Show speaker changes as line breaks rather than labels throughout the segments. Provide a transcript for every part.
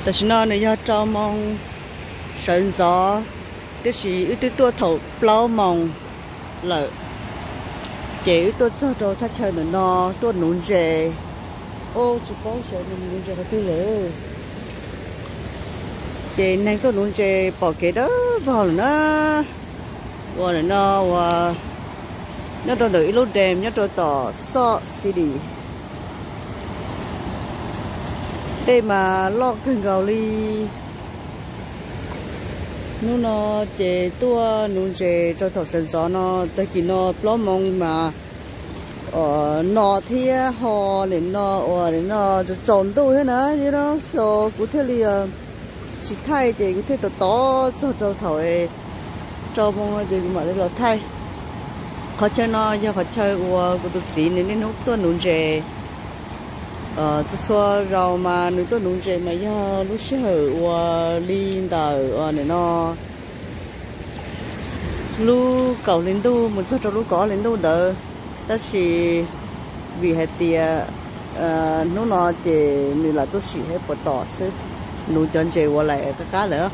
但是呢，你要招梦神咗，就是有啲多头包梦了，这有多做到他chơi nữa nó多nón chè, ô chỉ có sợ nón chè có thứ nữa, chè này có nón chè bỏ cái đó vào nữa, vào nó và nó đồ đợi lúc đêm nó đồ tỏ sọ xì đi. Đây mà lọt thân gạo đi nó chè tua nún chè cho thầu sân gió nó tới khi nó lo mong mà nó thì họ đến nó trộn đâu thế nào vậy đó so cụ thể là chỉ thay thì cụ thể to cho thầu ấy cho mong thì mà để lo thay họ chơi nó giờ họ chơi của tụi xí nên nó tua nún chè chỉ số rau mà nếu tôi nung chè mà giờ lúc xưa và linh đào này nó lúc cầu lên đâu một số cho lúc có lên đâu đỡ, đó là vì hệ tiền nó chỉ như là tôi chỉ hết bỏ tỏ sức nung chân chè qua lại cái cá nữa.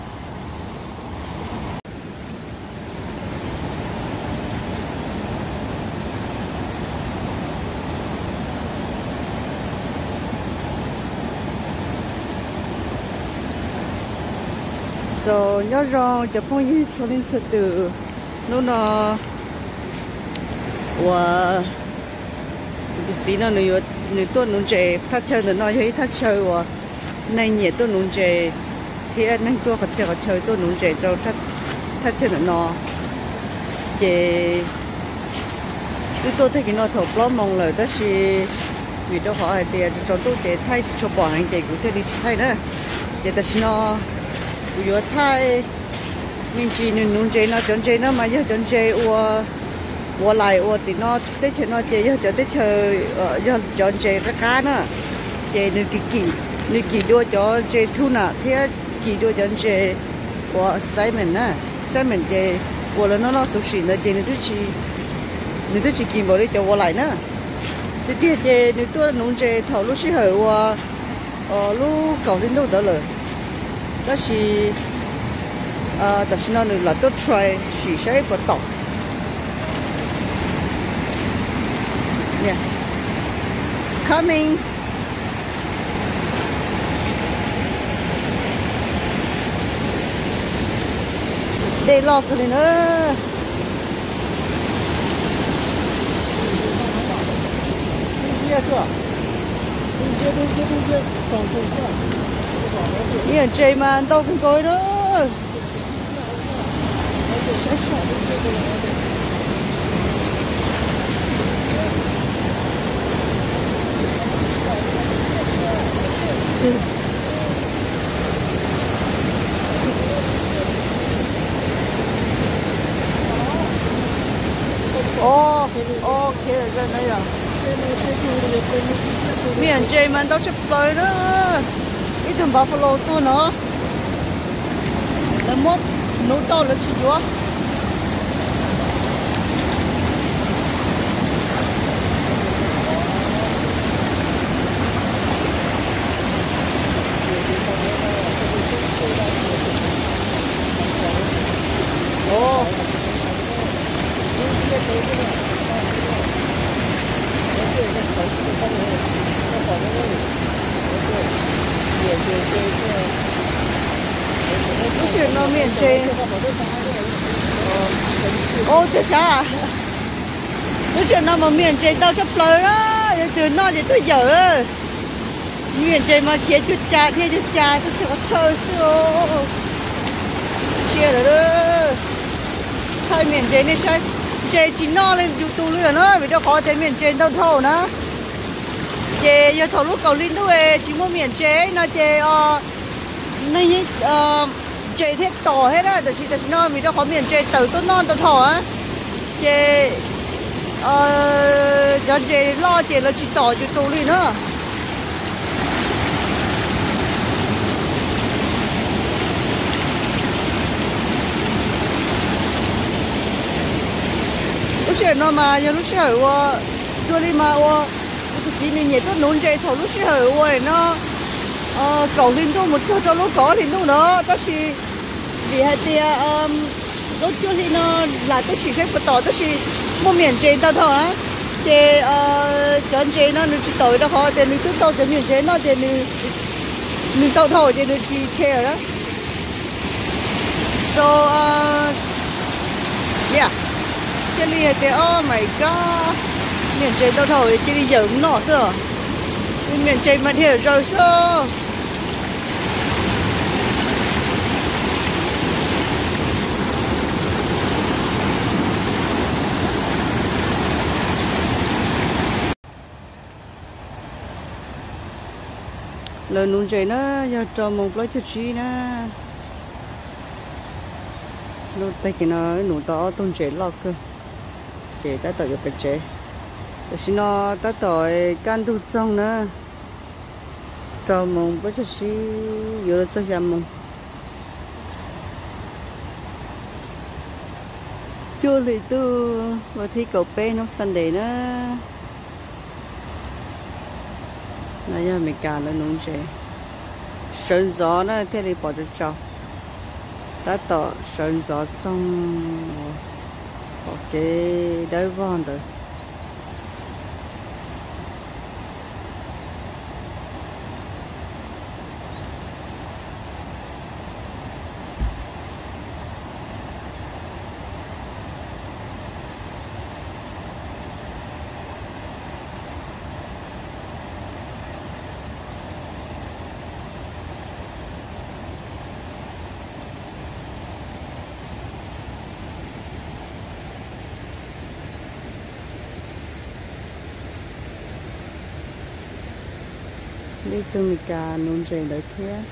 Rồi nhớ rằng cho phong như số linh sự tự nó và chỉ nó người tôi nung chè thắt chơi nó thấy thắt chơi và này nhẹ tôi nung chè thì anh tôi phải chơi tôi nung chè cho thắt chơi nó chè tôi thấy cái nó thầu lo mong lời đó là vì đó họ thì cho tôi để thay cho bỏ hành để cũng đi thay nữa để ta xin nó vừa thay mình chỉ nung chè nó chọn chè nó mà giờ chọn chè và lại thì nó tết chè nó chè giờ tết chơi giờ chọn chè cái cá nữa chè nửa kỳ đua cho chè thu nè thế kỳ đua chọn chè của Simon chè của nó sụp xỉn rồi chè nửa chỉ kỳ bỏ đi cho và lại nữa thì tiếc chè nửa tôi nung chè thầu lúc xí hở và lúc cầu đến đâu đó rồi đó là nó là tôi try chỉ sẽ bắt đầu nè coming để lọt rồi nữa nhìn chơi mà đâu cũng coi đó ok rồi đây à miền chơi mà đâu chụp lời đó ít thằng buffalo tôi nó là mốt nấu to là chỉ chúa不是那面筋，这啥？不是那么面筋到这来了，từ nó thì tôi giờ rồi. Miền trên mà kia chút trà, tôi sẽ có chơi xíu. Chia rồi đó. Thôi miền trên này sao? Trên chỉ nó lên tu luyện nữa, vì đâu có tới miền trên đâu thầu nữa. Chè giờ thầu lúc cầu linh thôi, chỉ mua miền trên nó chè này chè hết tỏ hết á, chỉ nó vì đâu có miền trên từ tốt non từ thỏ á, chè cho chè lo chè là chỉ tỏ cho tu luyện nữa. Lúc xưa nó mà giờ lúc xưa rồi đi mà cái gì này nhảy tốt nón chè thầu lúc xưa rồi nó cầu lên đâu một chỗ cho nó có lên đâu đó đó là vì hai tia lúc trước thì nó là tôi chỉ phép tỏ tôi chỉ mua miền trên tao thôi á thì chọn trên nó chỉ tỏi đó họ thì mình cứ tao thì miền trên nó thì mình tao thôi thì mình chỉ care đó so yeah cái này thì oh my god miền trên tao thôi chỉ đi dưỡng nó sao miền trên mà hiểu rồi sao lời nụ chơi nó do cho một lối cho chi nó nó tay cái nó nụ to tôn chơi lọt cơ chơi ta tự cái chơi rồi xin nó ta tội can tu trong nữa cho một lối cho chi vừa cho giảm một chưa lì tu và thi cầu pe nó Sunday nữa nãy giờ mình cà lên nông chơi sơn gió nó thế thì bỏ cho đã tỏ sơn gió trong cái đáy vòn rồi đi từ mình cà nông chơi đấy thế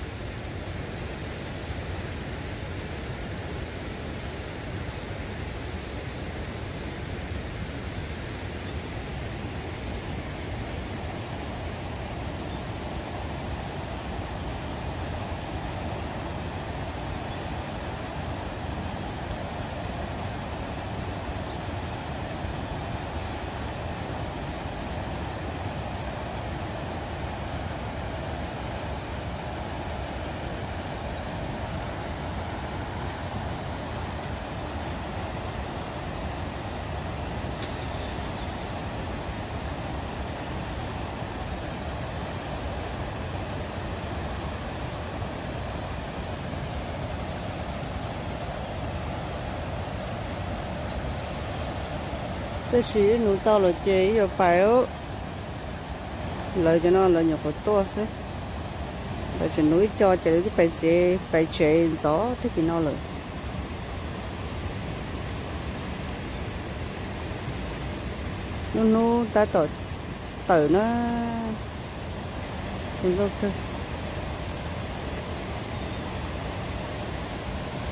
cái gì nụ tao là chế rồi phải lời cho nó là nhiều có to xí là chỉ núi cho cái phải chế gió thế thì nóเลยnó ta tỏi tỏi nó không có cơ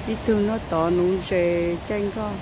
đi từ nó tỏ nụ chế tranh con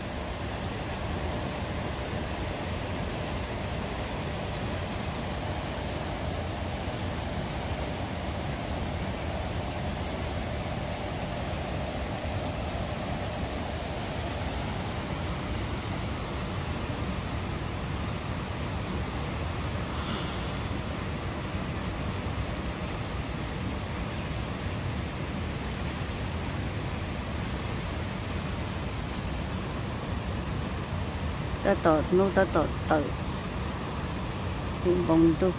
ta tọt nó ta tọt tự tìm vòng tu